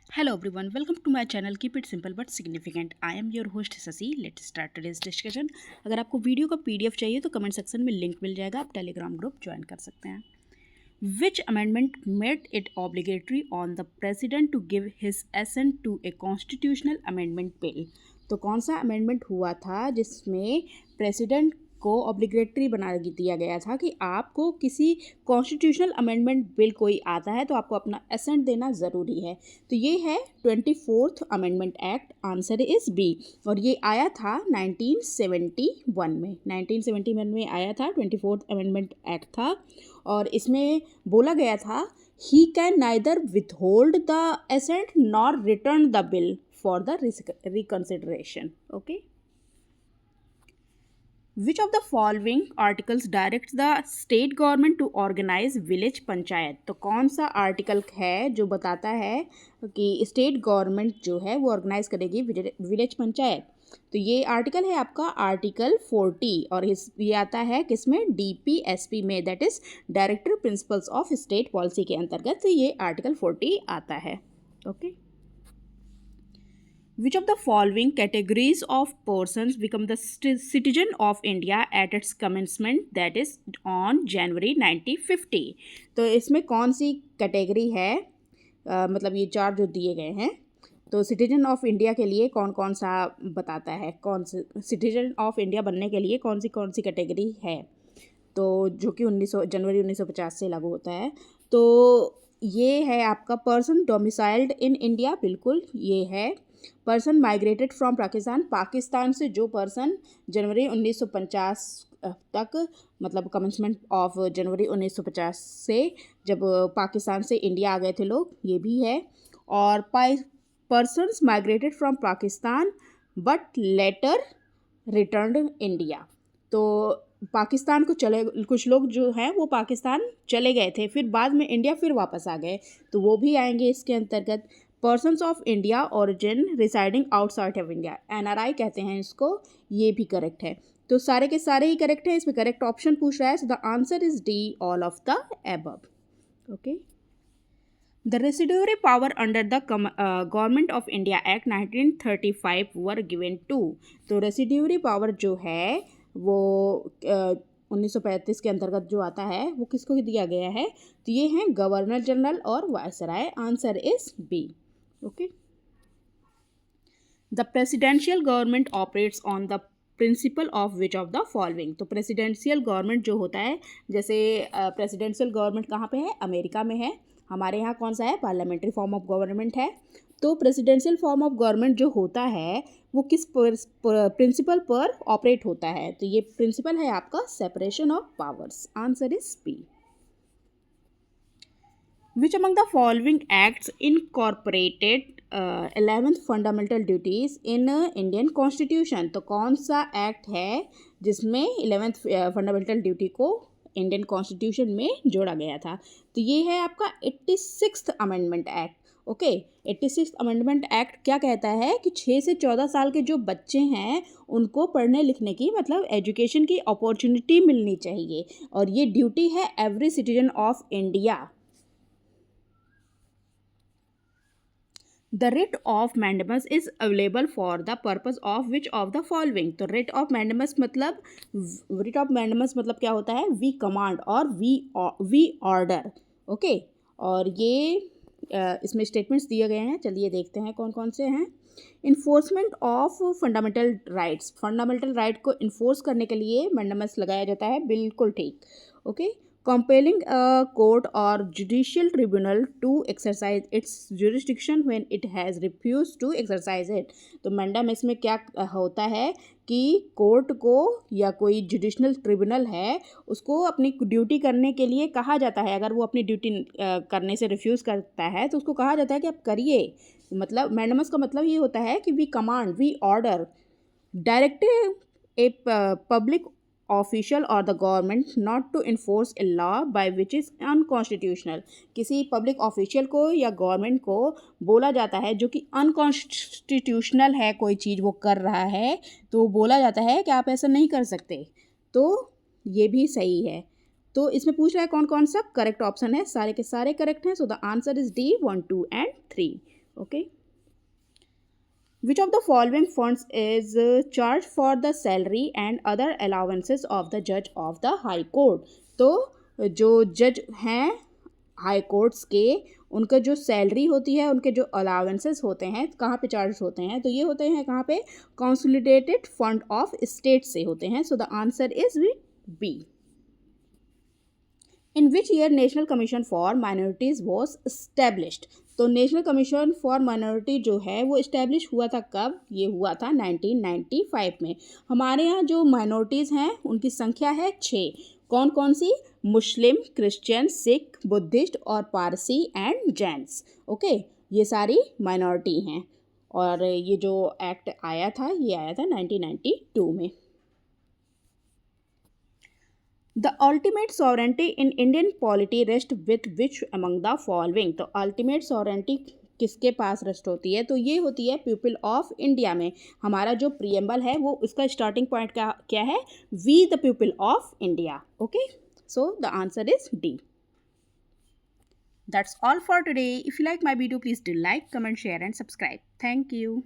Hello everyone, welcome to my channel. Keep it simple but significant. I am your host Sasi. Let's start today's discussion. अगर आपको video का PDF चाहिए तो comment section में link मिल जाएगा, आप Telegram group join कर सकते हैं. Which amendment made it obligatory on the president to give his assent to a constitutional amendment bill? तो कौन सा अमेंडमेंट हुआ था जिसमें प्रेसिडेंट को ऑब्लिगेटरी बना दिया गया था कि आपको किसी कॉन्स्टिट्यूशनल अमेंडमेंट बिल कोई आता है तो आपको अपना असेंट देना ज़रूरी है. तो ये है 24th amendment act. Answer is B. और ये आया था 1971 में. 1971 में आया था. 24th अमेंडमेंट एक्ट था और इसमें बोला गया था ही can neither withhold the assent nor return the bill for the reconsideration. Okay. Which of the following articles directs the state government to organize village panchayat? तो कौन सा आर्टिकल है जो बताता है कि स्टेट गवर्नमेंट जो है वो ऑर्गेनाइज करेगी विलेज पंचायत? तो ये आर्टिकल है आपका आर्टिकल 40 और ये आता है किसमें? DPSP में, that is director principles of state policy के अंतर्गत ये आर्टिकल 40 आता है. Okay. Which of the following categories of persons become the citizen of India at its commencement, that is on January 1950? तो इसमें कौन सी कैटेगरी है? मतलब ये चार जो दिए गए हैं तो सिटीजन ऑफ इंडिया के लिए कौन कौन सा बताता है, कौन से सिटीजन ऑफ इंडिया बनने के लिए कौन सी कैटेगरी है. तो जो कि जनवरी 1950 से लागू होता है. तो ये है आपका पर्सन डोमिसाइल्ड इन इंडिया, बिल्कुल ये है. पर्सन माइग्रेटेड फ्रॉम पाकिस्तान से जो पर्सन जनवरी 1950 तक, मतलब कमेंसमेंट ऑफ जनवरी 1950 से जब पाकिस्तान से इंडिया आ गए थे लोग, ये भी है. और persons migrated from Pakistan but later returned India. तो पाकिस्तान को चले, कुछ लोग जो हैं वो पाकिस्तान चले गए थे, फिर बाद में इंडिया फिर वापस आ गए, तो वो भी आएंगे इसके अंतर्गत. Persons of India origin residing outside of India, NRI कहते हैं इसको, ये भी करेक्ट है. तो सारे के सारे ही करेक्ट हैं. इसमें करेक्ट ऑप्शन पूछ रहा है, सो the answer is D, all of the above. Okay. The residuary power under the Government of India Act 1935 were given to. तो रेसिड्यूरी पावर जो है वो 1935 के अंतर्गत जो आता है वो किसको दिया गया है? तो ये हैं गवर्नर जनरल और viceroy. Answer is B. Okay. The presidential government operates on the principle of which of the following. तो प्रेसिडेंशियल गवर्नमेंट जो होता है, जैसे प्रेसिडेंशियल गवर्नमेंट कहाँ पे है? अमेरिका में है. हमारे यहाँ कौन सा है? पार्लियामेंट्री फॉर्म ऑफ गवर्नमेंट है. तो प्रेसिडेंशियल फॉर्म ऑफ गवर्नमेंट जो होता है वो किस प्रिंसिपल पर ऑपरेट होता है? तो ये प्रिंसिपल है आपका separation of powers. Answer is P. Which among the following acts incorporated 11th fundamental duties in Indian constitution? तो कौन सा एक्ट है जिसमें 11th फंडामेंटल ड्यूटी को इंडियन कॉन्स्टिट्यूशन में जोड़ा गया था? तो ये है आपका 86th amendment act. Okay. 86th amendment act क्या कहता है कि 6 से 14 साल के जो बच्चे हैं उनको पढ़ने लिखने की, मतलब एजुकेशन की अपॉर्चुनिटी मिलनी चाहिए, और ये ड्यूटी है every citizen of India. The writ of mandamus is available for the purpose of which of the following? तो writ of mandamus मतलब क्या होता है? We command और we order. ओके. और ये इसमें स्टेटमेंट्स दिए गए हैं, चलिए देखते हैं कौन कौन से हैं. Enforcement of fundamental rights. Fundamental right को इन्फोर्स करने के लिए मैंडामस लगाया जाता है, बिल्कुल ठीक. Okay. compelling a court or judicial tribunal to exercise its jurisdiction when it has refused to exercise it. तो मैंडम इसमें क्या होता है कि कोर्ट को या कोई जुडिशनल ट्रिब्यूनल है उसको अपनी ड्यूटी करने के लिए कहा जाता है. अगर वो अपनी ड्यूटी करने से रिफ्यूज़ करता है तो उसको कहा जाता है कि आप करिए. मतलब मैंडमस का मतलब ये होता है कि we command, we order, directive a public official और the government not to enforce a law by which is unconstitutional. किसी पब्लिक ऑफिशियल को या गवर्नमेंट को बोला जाता है जो कि अनकॉन्स्टिट्यूशनल है, कोई चीज़ वो कर रहा है, तो बोला जाता है कि आप ऐसा नहीं कर सकते. तो ये भी सही है. तो इसमें पूछ रहा है कौन कौन सा करेक्ट ऑप्शन है. सारे के सारे करेक्ट हैं. So the answer is D, 1, 2 and 3. Okay. Which of the following funds is charged for the salary and other allowances of the judge of the high court? तो जो जज हैं हाई कोर्ट्स के, उनका जो सैलरी होती है, उनके जो अलाउंसेस होते हैं, कहाँ पे चार्ज होते हैं? तो ये होते हैं कहाँ पे? कंसोलिडेटेड फंड ऑफ स्टेट से होते हैं. So the answer is B. In which year national commission for minorities was established? तो नेशनल कमीशन फॉर माइनॉरिटी जो है वो इस्टेब्लिश हुआ था कब? ये हुआ था 1995 में. हमारे यहाँ जो माइनॉरिटीज़ हैं उनकी संख्या है 6. कौन कौन सी? मुस्लिम, क्रिश्चियन, सिख, बुद्धिस्ट और पारसी एंड जैन्स. ओके, ये सारी माइनॉरिटी हैं. और ये जो एक्ट आया था, ये आया था 1992 में. The ultimate sovereignty in Indian polity rests with which among the following? तो ultimate sovereignty किसके पास रेस्ट होती है? तो ये होती है पीपल ऑफ इंडिया में. हमारा जो प्रियम्बल है वो उसका स्टार्टिंग पॉइंट क्या है? We the people of India. Okay, so the answer is D. That's all for today. If you like my video, please do like, comment, share and subscribe. Thank you.